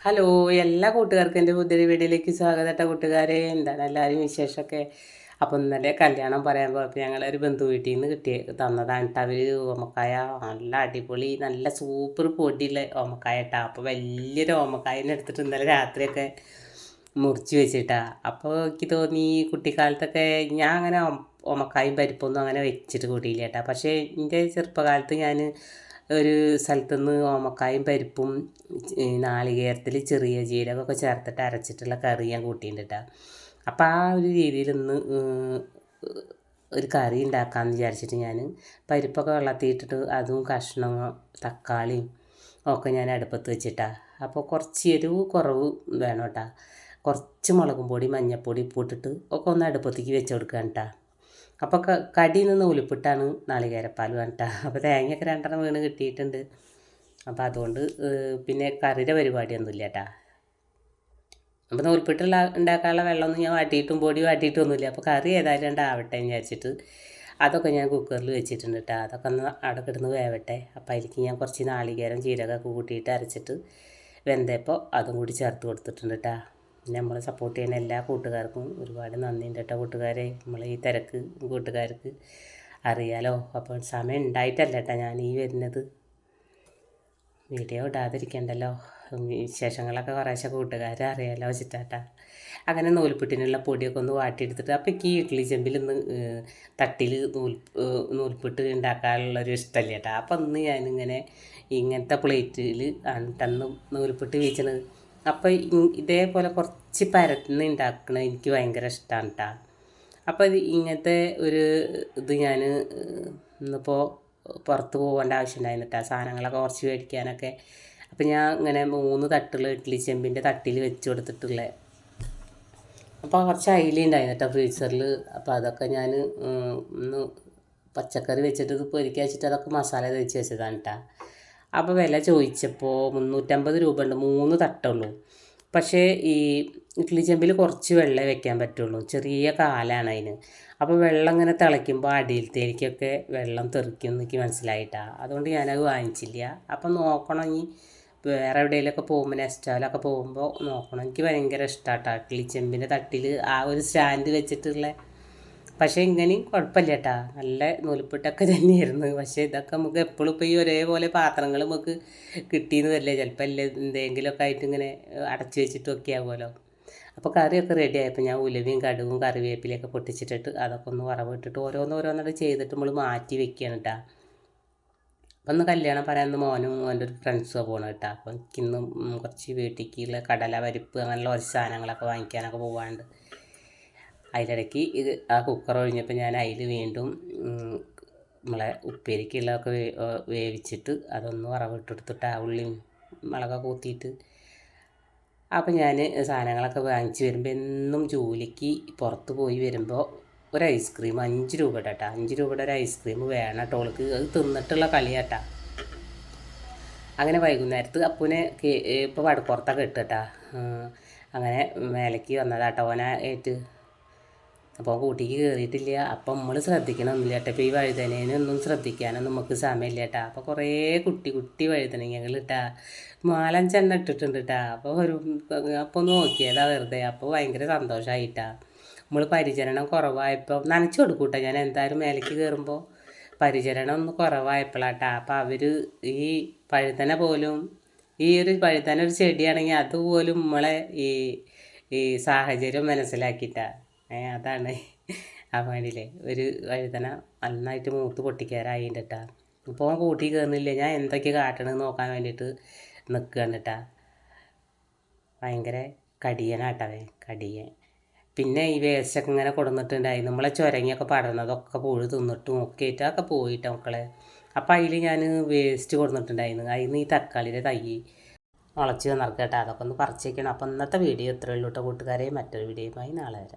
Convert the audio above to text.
Hello എല്ലാ കൂട്ടുകാർക്കും എൻ്റെ പുതിയ വീഡിയോയിലേക്ക് സ്വാഗതം കേട്ടോ കൂട്ടുകാരെ. എന്താണ് എല്ലാവരും വിശേഷമൊക്കെ? അപ്പോൾ ഇന്നലെ കല്യാണം പറയാൻ പോയപ്പോൾ ഞങ്ങളൊരു ബന്ധു വീട്ടിൽ നിന്ന് തന്നതാണ് കേട്ടോ അവർ ഓമക്കായ. നല്ല അടിപൊളി നല്ല സൂപ്പർ പൊടിയുള്ള ഓമക്കായ കേട്ടോ. അപ്പോൾ വലിയൊരു ഓമക്കായനെ എടുത്തിട്ട് ഇന്നലെ രാത്രിയൊക്കെ മുറിച്ച് വെച്ചിട്ടാ. അപ്പോൾ എനിക്ക് തോന്നി കുട്ടിക്കാലത്തൊക്കെ ഞാൻ അങ്ങനെ ഓമക്കായും പരിപ്പൊന്നും അങ്ങനെ വെച്ചിട്ട് കൂട്ടിയില്ല കേട്ടോ. പക്ഷേ എൻ്റെ ചെറുപ്പകാലത്ത് ഞാൻ ഒരു സ്ഥലത്തുനിന്ന് ഓമക്കായും പരിപ്പും നാളികേരത്തിൽ ചെറിയ ജീരകമൊക്കെ ചേർത്തിട്ട് അരച്ചിട്ടുള്ള കറി ഞാൻ കൂട്ടിയിട്ടുണ്ട് കേട്ടോ. അപ്പോൾ ആ ഒരു രീതിയിൽ ഇന്ന് ഒരു കറി ഉണ്ടാക്കാമെന്ന് വിചാരിച്ചിട്ട് ഞാൻ പരിപ്പൊക്കെ വെള്ളത്തിയിട്ടിട്ട് അതും കഷ്ണം തക്കാളിയും ഒക്കെ ഞാൻ അടുപ്പത്ത് വെച്ചിട്ടാ. അപ്പോൾ കുറച്ച് എരിവ് കുറവ് വേണം കേട്ടോ. കുറച്ച് മുളകും പൊടി മഞ്ഞൾപ്പൊടി ഉപ്പിട്ടിട്ട് ഒക്കെ ഒന്ന് അടുപ്പത്തേക്ക് വെച്ച് കൊടുക്കാൻ കേട്ടോ. അപ്പോൾ കടിയിൽ നിന്ന് നൂലിപ്പിട്ടാണ് നാളികേരപ്പാൽ വേണ്ട. അപ്പോൾ തേങ്ങയൊക്കെ 2 വീണ് കിട്ടിയിട്ടുണ്ട്. അപ്പോൾ അതുകൊണ്ട് പിന്നെ കറിയുടെ പരിപാടിയൊന്നുമില്ല കേട്ടോ. അപ്പോൾ നൂൽപ്പിട്ടുള്ള ഉണ്ടാക്കാനുള്ള വെള്ളമൊന്നും ഞാൻ പൊടി വാട്ടിയിട്ടൊന്നുമില്ല. അപ്പോൾ കറി ഏതായാലും ഉണ്ടാവട്ടെ എന്ന് വിചാരിച്ചിട്ട് അതൊക്കെ ഞാൻ കുക്കറിൽ വെച്ചിട്ടുണ്ട് കേട്ടോ. അതൊക്കെ ഒന്ന് അവിടെ കിടന്ന് വേവട്ടെ. അപ്പോൾ അതിലേക്ക് ഞാൻ കുറച്ച് നാളികേരം ജീരകമൊക്കെ കൂട്ടിയിട്ട് അരച്ചിട്ട് വെന്തപ്പോൾ അതും കൂടി ചേർത്ത് കൊടുത്തിട്ടുണ്ട് കേട്ടോ. നമ്മളെ സപ്പോർട്ട് ചെയ്യുന്ന എല്ലാ കൂട്ടുകാർക്കും ഒരുപാട് നന്ദിയുണ്ട് കേട്ടോ കൂട്ടുകാരെ. നമ്മൾ ഈ തിരക്ക് കൂട്ടുകാർക്ക് അറിയാലോ. അപ്പോൾ സമയം ഉണ്ടായിട്ടല്ല കേട്ടോ ഞാൻ ഈ വരുന്നത്. വീഡിയോ ഇടാതിരിക്കണ്ടല്ലോ, വിശേഷങ്ങളൊക്കെ കുറേശ്ശെ കൂട്ടുകാരെ അറിയാലോ വെച്ചിട്ടാട്ടാ. അങ്ങനെ നൂൽപ്പിട്ടിനുള്ള പൊടിയൊക്കെ ഒന്ന് വാട്ടിയെടുത്തിട്ട് അപ്പോൾ ഈ ഇഡ്ഡലി ചെമ്പിൽ ഇന്ന് തട്ടിൽ നൂൽപ്പിട്ട് ഉണ്ടാക്കാനുള്ളൊരു ഇഷ്ടമല്ല കേട്ടോ. അപ്പോൾ അന്ന് ഞാനിങ്ങനെ ഇങ്ങനത്തെ പ്ലേറ്റിൽ തന്ന് നൂൽപ്പിട്ട് വീച്ചണത്. അപ്പോൾ ഇതേപോലെ കുറച്ച് പരത്തുന്ന ഉണ്ടാക്കണത് എനിക്ക് ഭയങ്കര ഇഷ്ടമാണ് കേട്ടോ. അപ്പോൾ ഇങ്ങനത്തെ ഒരു ഇത് ഞാൻ ഇന്നിപ്പോൾ പുറത്ത് പോകേണ്ട ആവശ്യമുണ്ടായിരുന്നു കേട്ടോ. സാധനങ്ങളൊക്കെ കുറച്ച് മേടിക്കാനൊക്കെ. അപ്പോൾ ഞാൻ ഇങ്ങനെ 3 തട്ടുള്ള ഇഡ്ഡലി ചെമ്പിൻ്റെ തട്ടിൽ വെച്ച് കൊടുത്തിട്ടുള്ള. അപ്പോൾ കുറച്ച് അയില ഉണ്ടായിരുന്നു കേട്ടോ ഫ്രീസറിൽ. അപ്പോൾ അതൊക്കെ ഞാൻ ഒന്ന് പച്ചക്കറി വെച്ചിട്ട് ഇത് പൊരിക്കാൻ വെച്ചിട്ട് അതൊക്കെ മസാല തേച്ച് വെച്ചതാണ് കേട്ടോ. അപ്പോൾ വില ചോദിച്ചപ്പോൾ 350 രൂപ ഉണ്ട്. 3 തട്ടുള്ളൂ. പക്ഷേ ഈ ഇഡ്ഡലി ചെമ്പിൽ കുറച്ച് വെള്ളമേ വെക്കാൻ പറ്റുള്ളൂ. ചെറിയ കാലാണ് അതിന്. അപ്പോൾ വെള്ളം ഇങ്ങനെ തിളയ്ക്കുമ്പോൾ അടിയിലത്തേക്കൊക്കെ വെള്ളം തെറിക്കും എനിക്ക് മനസ്സിലായിട്ടാണ്. അതുകൊണ്ട് ഞാനത് വാങ്ങിച്ചില്ല. അപ്പം നോക്കണം ഇനി വേറെ എവിടെയെങ്കിലുമൊക്കെ പോകുമ്പോൾ നെസ്റ്റോലൊക്കെ പോകുമ്പോൾ നോക്കണം. എനിക്ക് ഭയങ്കര ഇഷ്ടമാട്ടോ ഇഡ്ഡലി ചെമ്പിൻ്റെ തട്ടിൽ ആ ഒരു സ്റ്റാൻഡ് വെച്ചിട്ടുള്ള. പക്ഷേ ഇങ്ങനെയും കുഴപ്പമില്ല കേട്ടോ. നല്ല നൂൽപ്പിട്ടൊക്കെ തന്നെയായിരുന്നു. പക്ഷേ ഇതൊക്കെ നമുക്ക് എപ്പോഴും ഇപ്പോൾ ഈ ഒരേപോലെ പാത്രങ്ങൾ നമുക്ക് കിട്ടിയെന്ന് വരില്ലേ. ചിലപ്പോൾ എന്തെങ്കിലുമൊക്കെ ആയിട്ട് ഇങ്ങനെ അടച്ചു വെച്ചിട്ടൊക്കെ ആകുമല്ലോ. അപ്പോൾ കറിയൊക്കെ റെഡി ആയപ്പോൾ ഞാൻ ഉലുവയും കടുകും കറിവേപ്പിലയൊക്കെ പൊട്ടിച്ചിട്ടിട്ട് അതൊക്കെ ഒന്ന് വറവിട്ടിട്ട് ഓരോന്നോരോന്നിട്ട് ചെയ്തിട്ട് നമ്മൾ മാറ്റി വെക്കുകയാണ് കേട്ടോ. അപ്പം ഒന്ന് കല്യാണം പറയാൻ മോനും എൻ്റെ ഒരു ഫ്രണ്ട്സോ പോകണം കേട്ടോ. അപ്പം എനിക്കിന്നും കുറച്ച് വീട്ടിലേക്കുള്ള കടല പരിപ്പ് അങ്ങനെയുള്ള കുറച്ച് സാധനങ്ങളൊക്കെ വാങ്ങിക്കാനൊക്കെ പോകാണ്ട്. അതിലിടയ്ക്ക് ആ കുക്കർ ഒഴിഞ്ഞപ്പോൾ ഞാൻ അതിൽ വീണ്ടും നമ്മളെ ഉപ്പേരിക്കുള്ളതൊക്കെ വേവിച്ചിട്ട് അതൊന്ന് വറവിട്ടെടുത്തിട്ട് ആ ഉള്ളിയും മുളകൊക്കെ കൂത്തിയിട്ട്. അപ്പോൾ ഞാൻ സാധനങ്ങളൊക്കെ വാങ്ങിച്ച് വരുമ്പോൾ എന്നും ജോലിക്ക് പുറത്ത് പോയി വരുമ്പോൾ ഒരു ഐസ്ക്രീം 5 രൂപ കേട്ടോ. 5 രൂപയുടെ ഒരു ഐസ്ക്രീം വേണം കേട്ടോ. അവൾക്ക് അത് തിന്നിട്ടുള്ള കളിയാട്ടാ. അങ്ങനെ വൈകുന്നേരത്ത് അപ്പൂനെ ഇപ്പോൾ വടപ്പുറത്തൊക്കെ ഇട്ടിട്ടാ. അങ്ങനെ മേലേക്ക് വന്നതാട്ടോ ഓനായിട്ട്. അപ്പോൾ കൂട്ടിക്ക് കയറിയിട്ടില്ല. അപ്പം നമ്മൾ ശ്രദ്ധിക്കണമൊന്നുമില്ല കേട്ടോ. ഇപ്പോൾ ഈ വഴുതനേനൊന്നും ശ്രദ്ധിക്കാനൊന്നും നമുക്ക് സമയമില്ല കേട്ടോ. അപ്പോൾ കുറേ കുട്ടി വഴുതനങ്ങൾ ഇട്ടാ 4-5 ഇട്ടിട്ടുണ്ട് കേട്ടോ. അപ്പോൾ അപ്പോൾ ഒന്ന് നോക്കിയതാ വെറുതെ. അപ്പോൾ ഭയങ്കര സന്തോഷമായിട്ടാ. നമ്മൾ പരിചരണം കുറവായപ്പോൾ നനച്ച് കൊടുക്കൂട്ടോ ഞാൻ എന്തായാലും മേലേക്ക് കയറുമ്പോൾ. പരിചരണം ഒന്ന് കുറവായപ്പോഴാട്ടാ. അപ്പോൾ അവർ ഈ പഴുതന പോലും ഈ ഒരു പഴുതന ഒരു ചെടിയാണെങ്കിൽ അതുപോലും നമ്മളെ ഈ സാഹചര്യം മനസ്സിലാക്കിയിട്ടാണ്. അതാണ് ആ വേണ്ടിയില്ലേ ഒരു വഴുതന നന്നായിട്ട് മൂത്ത് പൊട്ടിക്കാറായിട്ടുണ്ട് കേട്ടോ. ഇപ്പോൾ കൂട്ടി കയറുന്നില്ല. ഞാൻ എന്തൊക്കെ കാട്ടണമെന്ന് നോക്കാൻ വേണ്ടിയിട്ട് നിൽക്കുകയാണ് കേട്ടോ. ഭയങ്കര കടിയനാട്ടവേ കടിയൻ. പിന്നെ ഈ വേസ്റ്റൊക്കെ ഇങ്ങനെ കൊടുന്നിട്ടുണ്ടായി. നമ്മളെ ചുരങ്ങിയൊക്കെ പടർന്നതൊക്കെ പുഴു തിന്നിട്ടും ഒക്കെ ആയിട്ടൊക്കെ പോയിട്ട് മക്കളെ. അപ്പോൾ അതിൽ ഞാൻ വേസ്റ്റ് കൊടുത്തിട്ടുണ്ടായിരുന്നു. അതിൽ നിന്ന് ഈ തക്കാളിയുടെ തൈ മുളച്ച് വന്നിറക്കട്ടെ. അതൊക്കെ ഒന്ന് പറിച്ചേക്കണം. അപ്പോൾ ഇന്നത്തെ വീഡിയോ ഇത്രയേ ഉള്ളൂ കേട്ടോ കൂട്ടുകാരെ. മറ്റൊരു വീഡിയോയുമായി നാളെ വരാം.